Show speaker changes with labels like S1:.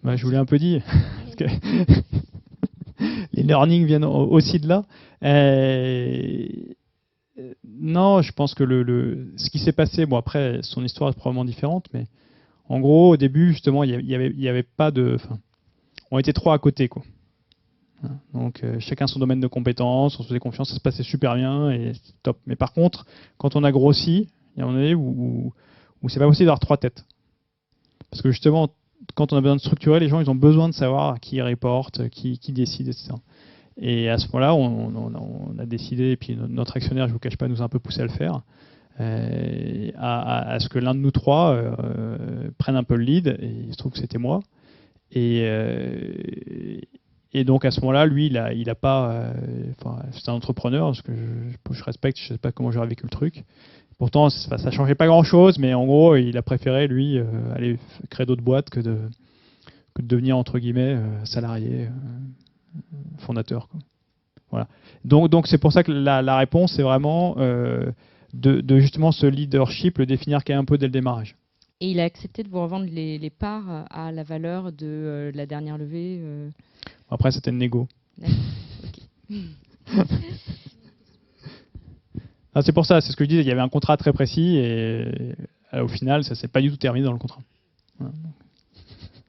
S1: Bah, je vous l'ai un peu dit. Parce que les learnings viennent aussi de là. Euh, non, je pense que ce qui s'est passé, bon après, son histoire est probablement différente, mais en gros, au début, justement, il y avait pas de... Enfin, on était trois à côté, quoi. Donc chacun son domaine de compétences, on se faisait confiance, ça se passait super bien et c'était top. Mais par contre, quand on a grossi, il y a un moment donné où c'est pas possible d'avoir trois têtes. Parce que justement, quand on a besoin de structurer, les gens ils ont besoin de savoir qui reporte, qui décide, etc. Et à ce moment-là, on a décidé, et puis notre actionnaire, je ne vous cache pas, nous a un peu poussé à le faire, à ce que l'un de nous trois prenne un peu le lead, et il se trouve que c'était moi. Et, et donc à ce moment-là, lui, il a pas. C'est un entrepreneur, parce que je respecte, je ne sais pas comment j'aurais vécu le truc. Pourtant, ça ne changeait pas grand-chose, mais en gros, il a préféré, lui, aller créer d'autres boîtes que de devenir, entre guillemets, salarié, fondateur, quoi. Voilà. Donc c'est pour ça que la réponse, c'est vraiment de justement ce leadership, le définir quand même un peu dès le démarrage.
S2: Et il a accepté de vous revendre les parts à la valeur de la dernière levée.
S1: Après, c'était une négo.
S2: D'accord. Ok.
S1: Ah, c'est pour ça, c'est ce que je disais, il y avait un contrat très précis et au final, ça s'est pas du tout terminé dans le contrat.